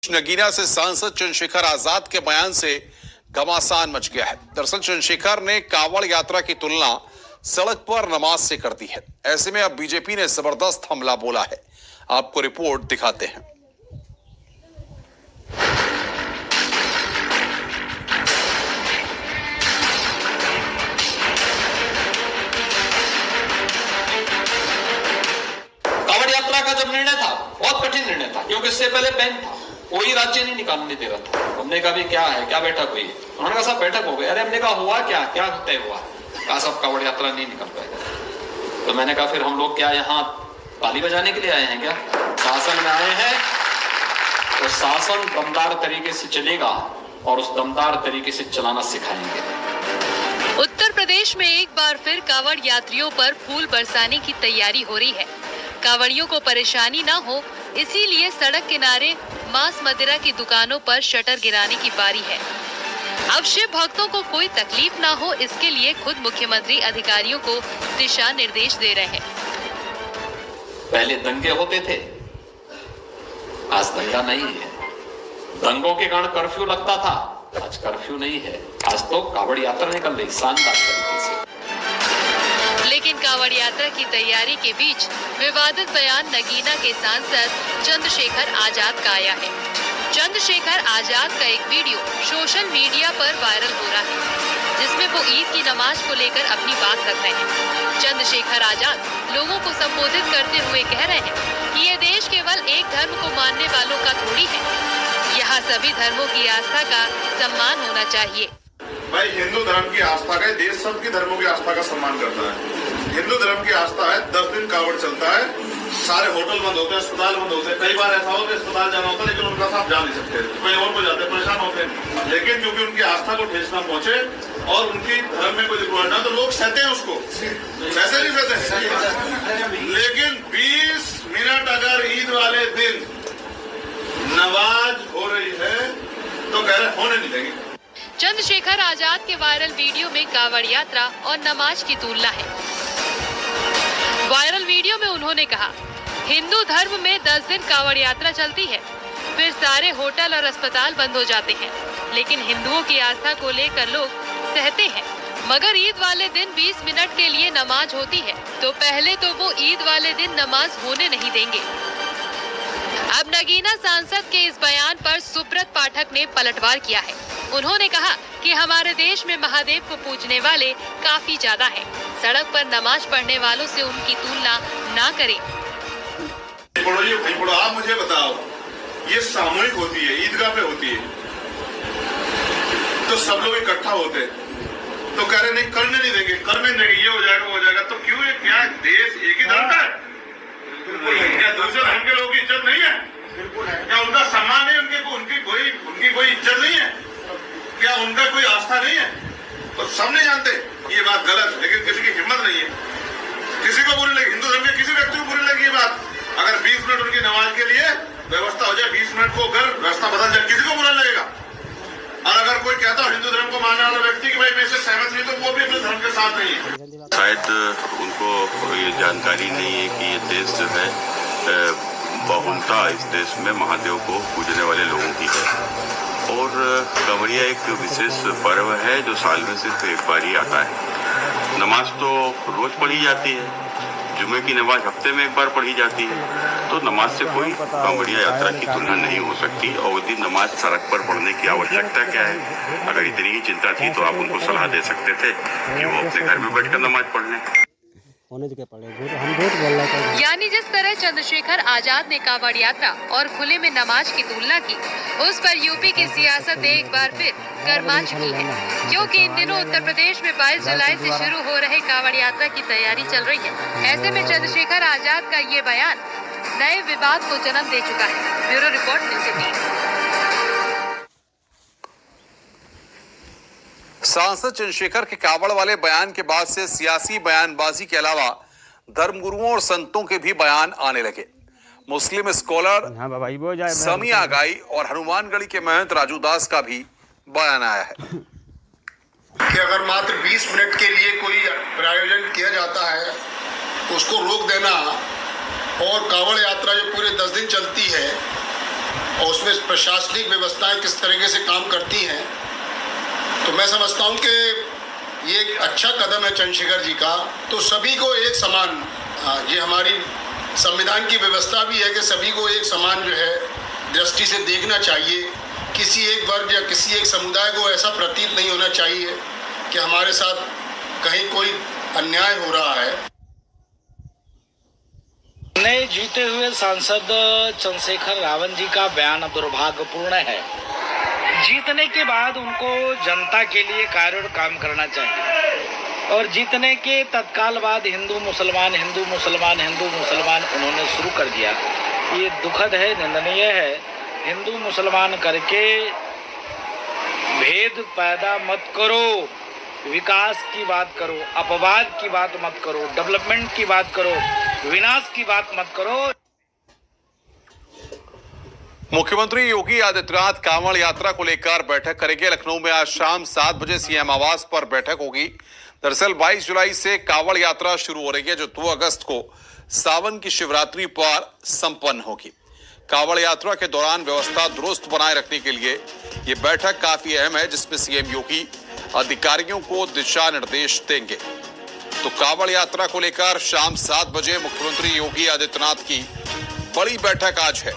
नगीना से सांसद चंद्रशेखर आजाद के बयान से घमासान मच गया है। दरअसल चंद्रशेखर ने कांवड़ यात्रा की तुलना सड़क पर नमाज से कर दी है। ऐसे में अब बीजेपी ने जबरदस्त हमला बोला है। आपको रिपोर्ट दिखाते हैं। कांवड़ यात्रा का जब निर्णय था, बहुत कठिन निर्णय था, क्योंकि इससे पहले बैन था, कोई राज्य नहीं निकालने दे रहा था। हमने कहा भी क्या है, क्या बैठक हुई? उन्होंने कहा सब बैठक हो गई। अरे हमने कहा हुआ क्या, क्या तय हुआ? कहा सब कांवड़ यात्रा नहीं निकल पाएगा। तो मैंने कहा फिर हम लोग क्या यहाँ ताली बजाने के लिए आए हैं क्या? शासन में आए हैं तो शासन दमदार तरीके से चलेगा और उस दमदार तरीके से चलाना सिखाएंगे। उत्तर प्रदेश में एक बार फिर कांवड़ यात्रियों पर फूल बरसाने की तैयारी हो रही है। कांवड़ियों को परेशानी न हो, इसीलिए सड़क किनारे मांस मदिरा की दुकानों पर शटर गिराने की बारी है। अब शिव भक्तों को कोई तकलीफ ना हो, इसके लिए खुद मुख्यमंत्री अधिकारियों को दिशा निर्देश दे रहे हैं। पहले दंगे होते थे, आज दंगा नहीं है। दंगों के कारण कर्फ्यू लगता था, आज कर्फ्यू नहीं है। आज तो कांवड़ यात्रा निकल रही शानदार तरीके से। लेकिन कांवड़ यात्रा की तैयारी के बीच विवादित बयान नगीना के सांसद चंद्रशेखर आजाद का आया है। चंद्रशेखर आजाद का एक वीडियो सोशल मीडिया पर वायरल हो रहा है, जिसमें वो ईद की नमाज को लेकर अपनी बात रख रहे हैं। चंद्रशेखर आजाद लोगों को संबोधित करते हुए कह रहे हैं कि ये देश केवल एक धर्म को मानने वालों का थोड़ी है, यहाँ सभी धर्मों की आस्था का सम्मान होना चाहिए। भाई हिंदू धर्म की आस्था का देश सबकी धर्मों की आस्था का सम्मान करता है। हिंदू धर्म की आस्था है, 10 दिन कांवड़ चलता है, सारे होटल बंद होते हैं, अस्पताल बंद होते हैं। कई बार ऐसा हो कि अस्पताल जाना होता है लेकिन उनका साथ जा नहीं सकते, कोई और को जाते परेशान होते हैं। लेकिन क्योंकि उनकी आस्था को ठेस ना पहुंचे और उनकी धर्म में कोई रुकावट ना, तो लोग सहते हैं उसको, वैसे नहीं सहते। लेकिन 20 मिनट अगर ईद वाले दिन नमाज हो रही है तो कह रहे होने नहीं देंगे। चंद्रशेखर आजाद के वायरल वीडियो में कांवड़ यात्रा और नमाज की तुलना है। वायरल वीडियो में उन्होंने कहा, हिंदू धर्म में 10 दिन कांवड़ यात्रा चलती है, फिर सारे होटल और अस्पताल बंद हो जाते हैं। लेकिन हिंदुओं की आस्था को लेकर लोग सहते हैं, मगर ईद वाले दिन 20 मिनट के लिए नमाज होती है, तो पहले तो वो ईद वाले दिन नमाज होने नहीं देंगे। अब नगीना सांसद के इस बयान पर सुब्रत पाठक ने पलटवार किया है। उन्होंने कहा कि हमारे देश में महादेव को पूजने वाले काफी ज्यादा हैं। सड़क पर नमाज पढ़ने वालों से उनकी तुलना ना करें। आप मुझे बताओ, ये सामूहिक होती है, ईदगाह पे होती है, तो सब लोग इकट्ठा होते हैं, तो कह रहे नहीं करने नहीं देंगे, करने नहीं देंगे, ये हो जाएगा वो हो जाएगा। तो क्यों, ये क्या देश एक ही धर्म का है? क्या दूसरे धर्म के लोगों की इज्जत नहीं है? क्या उनका सम्मान नहीं? उनकी कोई इज्जत नहीं है? क्या उनका कोई आस्था नहीं है? तो सब नहीं जानते ये बात गलत, लेकिन किसी की हिम्मत नहीं है। किसी को बुरी लगी, हिंदू धर्म के किसी व्यक्ति को बुरी लगी ये बात, अगर 20 मिनट उनकी नमाज के लिए व्यवस्था हो जाए, 20 मिनट को अगर रास्ता बदल जाए, किसी को बुरा लगेगा। और अगर कोई कहता हो हिंदू धर्म को मानने वाला व्यक्ति कि भाई मैं इससे सहमत नहीं, तो वो भी अपने धर्म के साथ नहीं है। शायद उनको ये जानकारी नहीं है कि ये देश जो है बहुलता इस देश में महादेव को पूजने वाले लोगों की है। और कांवड़िया एक विशेष पर्व है जो साल में सिर्फ एक बार ही आता है। नमाज तो रोज पढ़ी जाती है, जुमे की नमाज हफ्ते में एक बार पढ़ी जाती है, तो नमाज से कोई कांवड़िया यात्रा की तुलना नहीं हो सकती। और दिन नमाज सड़क पर पढ़ने की आवश्यकता क्या है? अगर इतनी ही चिंता थी तो आप उनको सलाह दे सकते थे कि वो अपने घर में बैठकर नमाज पढ़ लें। यानी जिस तरह चंद्रशेखर आजाद ने कांवड़ यात्रा और खुले में नमाज की तुलना की, उस पर यूपी की सियासत एक बार फिर गर्मा चुकी है, क्योंकि इन दिनों उत्तर प्रदेश में 22 जुलाई से शुरू हो रहे कांवड़ यात्रा की तैयारी चल रही है। ऐसे में चंद्रशेखर आजाद का ये बयान नए विवाद को जन्म दे चुका है। Bureau report news 18। सांसद चंद्रशेखर के कांवड़ वाले बयान के बाद से सियासी बयानबाजी के अलावा धर्मगुरुओं और संतों के भी बयान आने लगे। मुस्लिम स्कॉलर समी आगाई और हनुमानगढ़ी के महंत राजू दास का भी बयान आया है कि अगर मात्र 20 मिनट के लिए कोई प्रायोजन किया जाता है तो उसको रोक देना, और कांवड़ यात्रा जो पूरे 10 दिन चलती है और उसमें प्रशासनिक व्यवस्थाएं किस तरीके से काम करती हैं, तो मैं समझता हूं कि ये एक अच्छा कदम है चंद्रशेखर जी का। तो सभी को एक समान, ये हमारी संविधान की व्यवस्था भी है कि सभी को एक समान जो है दृष्टि से देखना चाहिए। किसी एक वर्ग या किसी एक समुदाय को ऐसा प्रतीत नहीं होना चाहिए कि हमारे साथ कहीं कोई अन्याय हो रहा है। नए जीते हुए सांसद चंद्रशेखर रावण जी का बयान दुर्भाग्यपूर्ण है। जीतने के बाद उनको जनता के लिए कार्य और काम करना चाहिए, और जीतने के तत्काल बाद हिंदू मुसलमान उन्होंने शुरू कर दिया। ये दुखद है, निंदनीय है। हिंदू मुसलमान करके भेद पैदा मत करो, विकास की बात करो, अपवाद की बात मत करो, डेवलपमेंट की बात करो, विनाश की बात मत करो। मुख्यमंत्री योगी आदित्यनाथ कांवड़ यात्रा को लेकर बैठक करेंगे। लखनऊ में आज शाम 7 बजे सीएम आवास पर बैठक होगी। दरअसल 22 जुलाई से कांवड़ यात्रा शुरू हो रही है, जो 2 अगस्त को सावन की शिवरात्रि पर संपन्न होगी। कांवड़ यात्रा के दौरान व्यवस्था दुरुस्त बनाए रखने के लिए ये बैठक काफी अहम है, जिसमें सीएम योगी अधिकारियों को दिशा निर्देश देंगे। तो कांवड़ यात्रा को लेकर शाम 7 बजे मुख्यमंत्री योगी आदित्यनाथ की बड़ी बैठक आज है।